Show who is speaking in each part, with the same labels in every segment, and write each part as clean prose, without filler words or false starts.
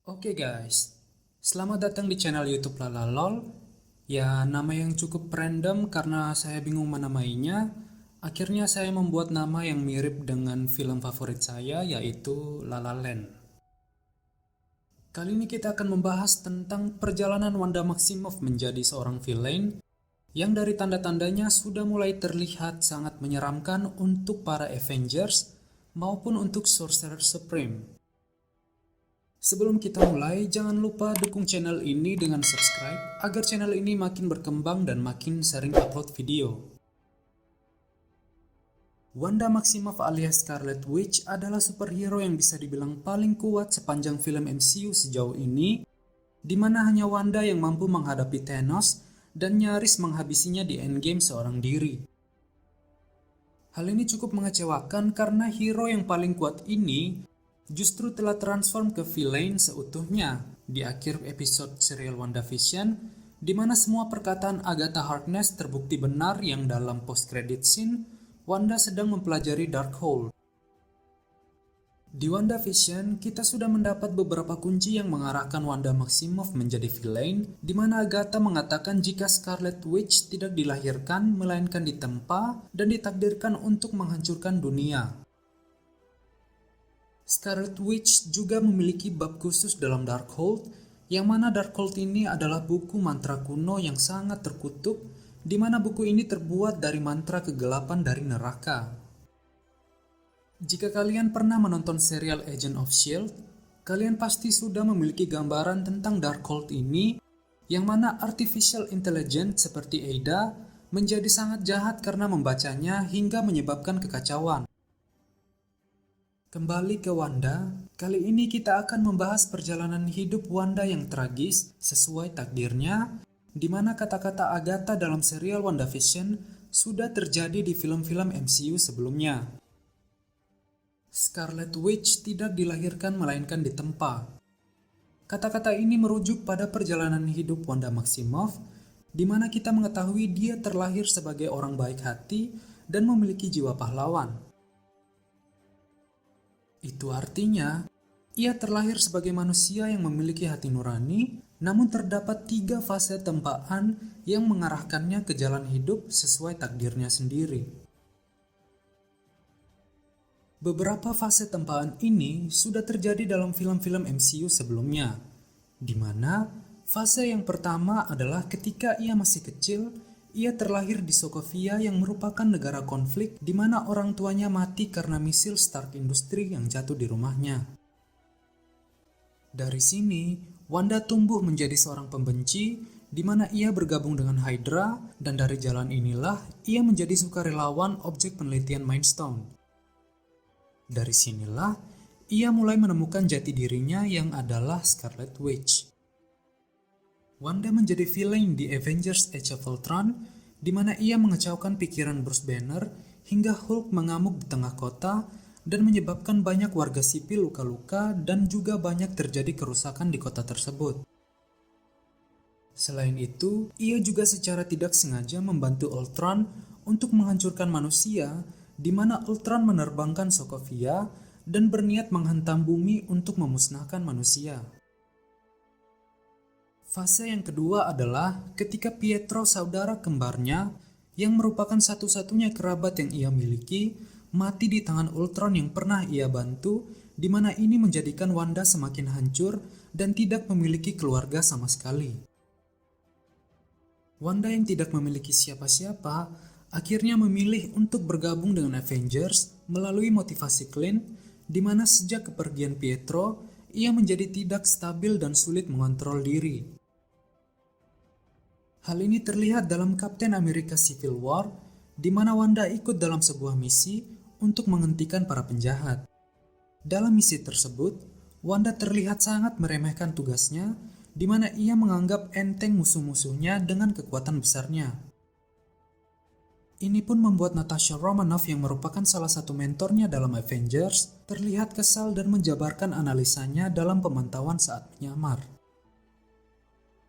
Speaker 1: Oke guys, selamat datang di channel YouTube Lalalol. Ya, nama yang cukup random karena saya bingung menamainya. Akhirnya saya membuat nama yang mirip dengan film favorit saya, yaitu La La Land. Kali ini kita akan membahas tentang perjalanan Wanda Maximoff menjadi seorang villain yang dari tanda-tandanya sudah mulai terlihat sangat menyeramkan untuk para Avengers maupun untuk Sorcerer Supreme. Sebelum kita mulai, jangan lupa dukung channel ini dengan subscribe agar channel ini makin berkembang dan makin sering upload video. Wanda Maximoff alias Scarlet Witch adalah superhero yang bisa dibilang paling kuat sepanjang film MCU sejauh ini, di mana hanya Wanda yang mampu menghadapi Thanos dan nyaris menghabisinya di Endgame seorang diri. Hal ini cukup mengecewakan karena hero yang paling kuat ini justru telah transform ke villain seutuhnya di akhir episode serial WandaVision, di mana semua perkataan Agatha Harkness terbukti benar yang dalam post-credit scene, Wanda sedang mempelajari Darkhold. Di WandaVision, kita sudah mendapat beberapa kunci yang mengarahkan Wanda Maximoff menjadi villain, di mana Agatha mengatakan jika Scarlet Witch tidak dilahirkan, melainkan ditempa dan ditakdirkan untuk menghancurkan dunia. Scarlet Witch juga memiliki bab khusus dalam Darkhold, yang mana Darkhold ini adalah buku mantra kuno yang sangat terkutuk, di mana buku ini terbuat dari mantra kegelapan dari neraka. Jika kalian pernah menonton serial Agent of S.H.I.E.L.D., kalian pasti sudah memiliki gambaran tentang Darkhold ini, yang mana artificial intelligence seperti Ada menjadi sangat jahat karena membacanya hingga menyebabkan kekacauan. Kembali ke Wanda, kali ini kita akan membahas perjalanan hidup Wanda yang tragis sesuai takdirnya, di mana kata-kata Agatha dalam serial WandaVision sudah terjadi di film-film MCU sebelumnya. Scarlet Witch tidak dilahirkan melainkan ditempa. Kata-kata ini merujuk pada perjalanan hidup Wanda Maximoff, di mana kita mengetahui dia terlahir sebagai orang baik hati dan memiliki jiwa pahlawan. Itu artinya, ia terlahir sebagai manusia yang memiliki hati nurani, namun terdapat 3 fase tempaan yang mengarahkannya ke jalan hidup sesuai takdirnya sendiri. Beberapa fase tempaan ini sudah terjadi dalam film-film MCU sebelumnya, di mana fase yang pertama adalah ketika ia masih kecil. Ia terlahir di Sokovia yang merupakan negara konflik di mana orang tuanya mati karena misil Stark Industries yang jatuh di rumahnya. Dari sini, Wanda tumbuh menjadi seorang pembenci di mana ia bergabung dengan Hydra, dan dari jalan inilah ia menjadi sukarelawan objek penelitian Mindstone. Dari sinilah ia mulai menemukan jati dirinya yang adalah Scarlet Witch. Wanda menjadi villain di Avengers Age of Ultron, di mana ia mengecaukan pikiran Bruce Banner hingga Hulk mengamuk di tengah kota dan menyebabkan banyak warga sipil luka-luka dan juga banyak terjadi kerusakan di kota tersebut. Selain itu, ia juga secara tidak sengaja membantu Ultron untuk menghancurkan manusia, di mana Ultron menerbangkan Sokovia dan berniat menghantam bumi untuk memusnahkan manusia. Fase yang kedua adalah ketika Pietro, saudara kembarnya, yang merupakan satu-satunya kerabat yang ia miliki, mati di tangan Ultron yang pernah ia bantu, di mana ini menjadikan Wanda semakin hancur dan tidak memiliki keluarga sama sekali. Wanda yang tidak memiliki siapa-siapa, akhirnya memilih untuk bergabung dengan Avengers melalui motivasi Clint, di mana sejak kepergian Pietro, ia menjadi tidak stabil dan sulit mengontrol diri. Hal ini terlihat dalam Captain America Civil War, di mana Wanda ikut dalam sebuah misi untuk menghentikan para penjahat. Dalam misi tersebut, Wanda terlihat sangat meremehkan tugasnya, di mana ia menganggap enteng musuh-musuhnya dengan kekuatan besarnya. Ini pun membuat Natasha Romanoff yang merupakan salah satu mentornya dalam Avengers terlihat kesal dan menjabarkan analisanya dalam pemantauan saat menyamar.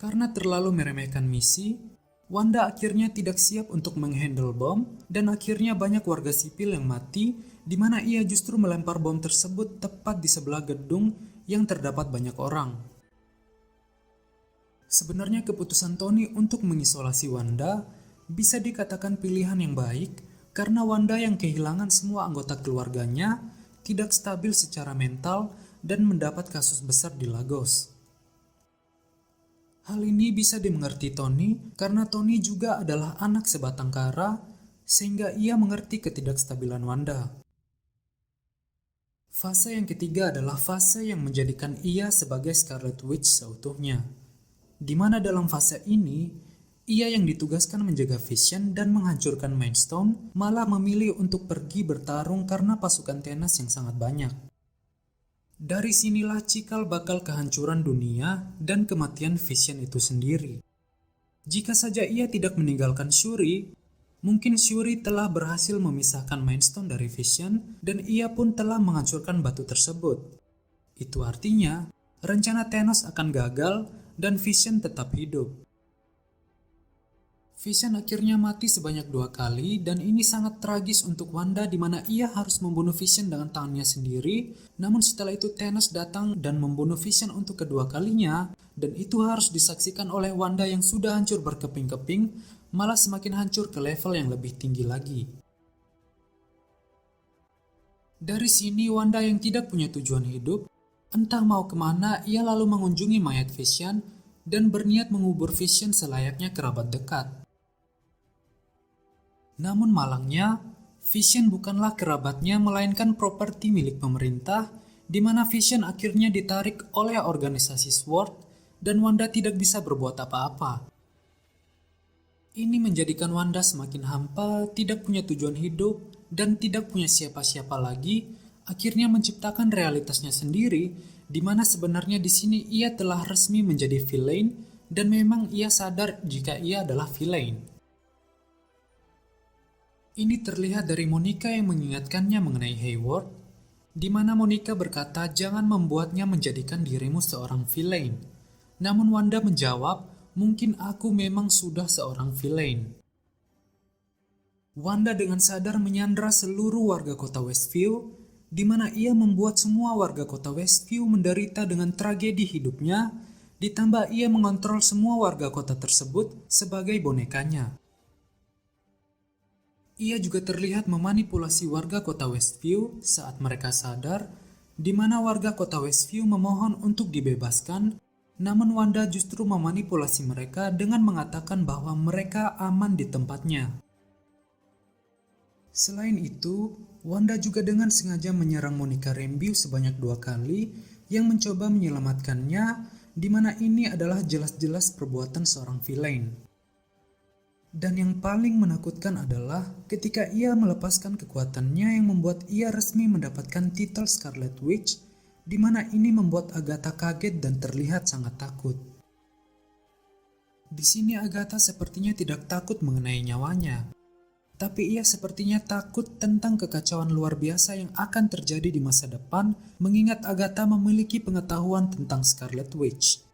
Speaker 1: Karena terlalu meremehkan misi, Wanda akhirnya tidak siap untuk menghandle bom dan akhirnya banyak warga sipil yang mati, di mana ia justru melempar bom tersebut tepat di sebelah gedung yang terdapat banyak orang. Sebenarnya keputusan Tony untuk mengisolasi Wanda bisa dikatakan pilihan yang baik karena Wanda yang kehilangan semua anggota keluarganya tidak stabil secara mental dan mendapat kasus besar di Lagos. Hal ini bisa dimengerti Tony karena Tony juga adalah anak sebatang kara sehingga ia mengerti ketidakstabilan Wanda. Fase yang ketiga adalah fase yang menjadikan ia sebagai Scarlet Witch seutuhnya, di mana dalam fase ini, ia yang ditugaskan menjaga Vision dan menghancurkan Mindstone malah memilih untuk pergi bertarung karena pasukan Thanos yang sangat banyak. Dari sinilah cikal bakal kehancuran dunia dan kematian Vision itu sendiri. Jika saja ia tidak meninggalkan Shuri, mungkin Shuri telah berhasil memisahkan Mindstone dari Vision dan ia pun telah menghancurkan batu tersebut. Itu artinya, rencana Thanos akan gagal dan Vision tetap hidup. Vision akhirnya mati sebanyak 2 kali dan ini sangat tragis untuk Wanda di mana ia harus membunuh Vision dengan tangannya sendiri. Namun setelah itu Thanos datang dan membunuh Vision untuk kedua kalinya dan itu harus disaksikan oleh Wanda yang sudah hancur berkeping-keping malah semakin hancur ke level yang lebih tinggi lagi. Dari sini Wanda yang tidak punya tujuan hidup, entah mau kemana, ia lalu mengunjungi mayat Vision dan berniat mengubur Vision selayaknya kerabat dekat. Namun malangnya, Vision bukanlah kerabatnya melainkan properti milik pemerintah di mana Vision akhirnya ditarik oleh organisasi SWORD dan Wanda tidak bisa berbuat apa-apa. Ini menjadikan Wanda semakin hampa, tidak punya tujuan hidup, dan tidak punya siapa-siapa lagi, akhirnya menciptakan realitasnya sendiri, di mana sebenarnya di sini ia telah resmi menjadi villain, dan memang ia sadar jika ia adalah villain. Ini terlihat dari Monica yang mengingatkannya mengenai Hayward, di mana Monica berkata jangan membuatnya menjadikan dirimu seorang villain. Namun Wanda menjawab, mungkin aku memang sudah seorang villain. Wanda dengan sadar menyandra seluruh warga kota Westview, di mana ia membuat semua warga kota Westview menderita dengan tragedi hidupnya, ditambah ia mengontrol semua warga kota tersebut sebagai bonekanya. Ia juga terlihat memanipulasi warga kota Westview saat mereka sadar, di mana warga kota Westview memohon untuk dibebaskan, namun Wanda justru memanipulasi mereka dengan mengatakan bahwa mereka aman di tempatnya. Selain itu, Wanda juga dengan sengaja menyerang Monica Rambeau sebanyak 2 kali yang mencoba menyelamatkannya, di mana ini adalah jelas-jelas perbuatan seorang villain. Dan yang paling menakutkan adalah ketika ia melepaskan kekuatannya yang membuat ia resmi mendapatkan titel Scarlet Witch, di mana ini membuat Agatha kaget dan terlihat sangat takut. Di sini Agatha sepertinya tidak takut mengenai nyawanya, tapi ia sepertinya takut tentang kekacauan luar biasa yang akan terjadi di masa depan mengingat Agatha memiliki pengetahuan tentang Scarlet Witch.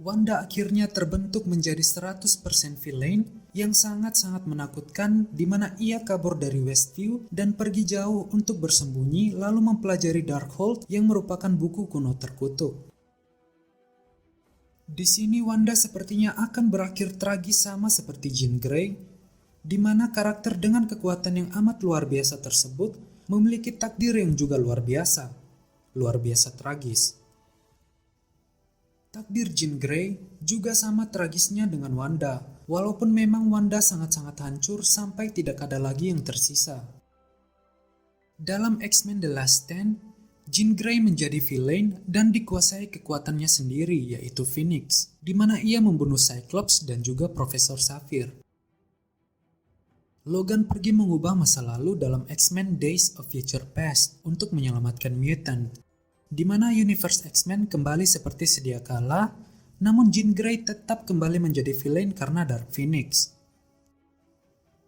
Speaker 1: Wanda akhirnya terbentuk menjadi 100% villain yang sangat-sangat menakutkan di mana ia kabur dari Westview dan pergi jauh untuk bersembunyi lalu mempelajari Darkhold yang merupakan buku kuno terkutuk. Di sini Wanda sepertinya akan berakhir tragis sama seperti Jean Grey, di mana karakter dengan kekuatan yang amat luar biasa tersebut memiliki takdir yang juga luar biasa tragis. Takdir Jean Grey juga sama tragisnya dengan Wanda, walaupun memang Wanda sangat-sangat hancur sampai tidak ada lagi yang tersisa. Dalam X-Men The Last Stand, Jean Grey menjadi villain dan dikuasai kekuatannya sendiri yaitu Phoenix, di mana ia membunuh Cyclops dan juga Profesor Xavier. Logan pergi mengubah masa lalu dalam X-Men Days of Future Past untuk menyelamatkan mutant, di mana universe X-Men kembali seperti sedia kala, namun Jean Grey tetap kembali menjadi villain karena Dark Phoenix.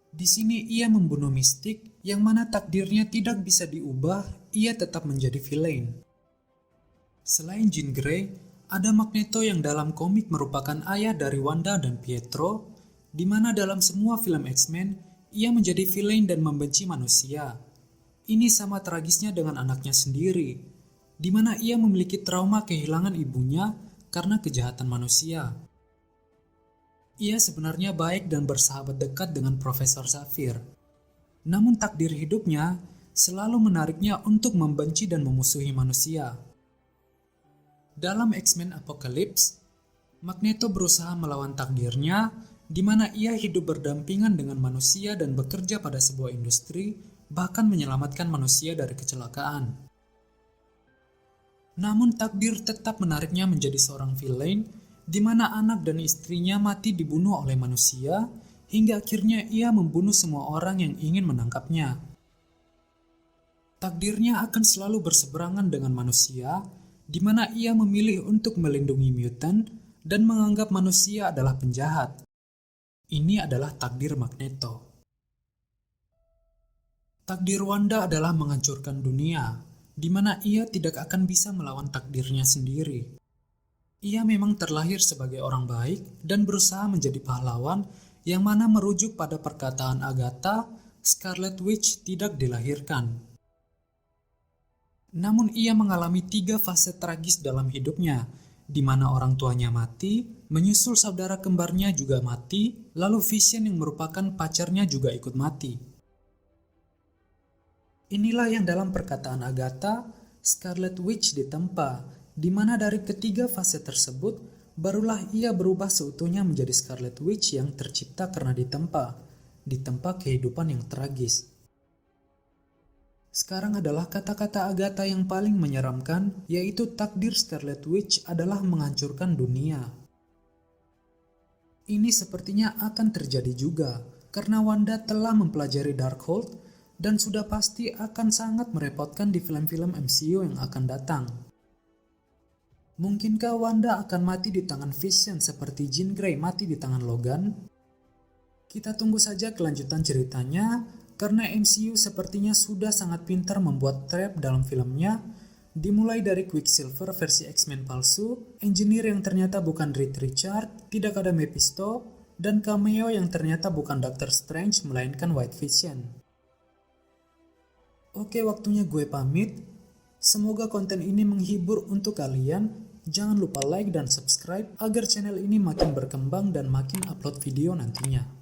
Speaker 1: Di sini ia membunuh Mystique, yang mana takdirnya tidak bisa diubah, ia tetap menjadi villain. Selain Jean Grey, ada Magneto yang dalam komik merupakan ayah dari Wanda dan Pietro, di mana dalam semua film X-Men, ia menjadi villain dan membenci manusia. Ini sama tragisnya dengan anaknya sendiri. di mana ia memiliki trauma kehilangan ibunya karena kejahatan manusia. Ia sebenarnya baik dan bersahabat dekat dengan Profesor Xavier. Namun takdir hidupnya selalu menariknya untuk membenci dan memusuhi manusia. Dalam X-Men Apocalypse, Magneto berusaha melawan takdirnya, di mana ia hidup berdampingan dengan manusia dan bekerja pada sebuah industri, bahkan menyelamatkan manusia dari kecelakaan. Namun takdir tetap menariknya menjadi seorang villain, di mana anak dan istrinya mati dibunuh oleh manusia, hingga akhirnya ia membunuh semua orang yang ingin menangkapnya. Takdirnya akan selalu berseberangan dengan manusia, di mana ia memilih untuk melindungi mutant dan menganggap manusia adalah penjahat. Ini adalah takdir Magneto. Takdir Wanda adalah menghancurkan dunia, di mana ia tidak akan bisa melawan takdirnya sendiri. Ia memang terlahir sebagai orang baik dan berusaha menjadi pahlawan, yang mana merujuk pada perkataan Agatha, Scarlet Witch tidak dilahirkan. Namun ia mengalami 3 fase tragis dalam hidupnya, di mana orang tuanya mati, menyusul saudara kembarnya juga mati, lalu Vision yang merupakan pacarnya juga ikut mati. Inilah yang dalam perkataan Agatha, Scarlet Witch ditempa, di mana dari ketiga fase tersebut, barulah ia berubah seutuhnya menjadi Scarlet Witch yang tercipta karena ditempa kehidupan yang tragis. Sekarang adalah kata-kata Agatha yang paling menyeramkan, yaitu takdir Scarlet Witch adalah menghancurkan dunia. Ini sepertinya akan terjadi juga, karena Wanda telah mempelajari Darkhold, dan sudah pasti akan sangat merepotkan di film-film MCU yang akan datang. Mungkinkah Wanda akan mati di tangan Vision seperti Jean Grey mati di tangan Logan? Kita tunggu saja kelanjutan ceritanya, karena MCU sepertinya sudah sangat pintar membuat trap dalam filmnya, dimulai dari Quicksilver versi X-Men palsu, engineer yang ternyata bukan Reed Richards, tidak ada Mephisto, dan cameo yang ternyata bukan Doctor Strange melainkan White Vision. Oke, waktunya gue pamit. Semoga konten ini menghibur untuk kalian. Jangan lupa like dan subscribe agar channel ini makin berkembang dan makin upload video nantinya.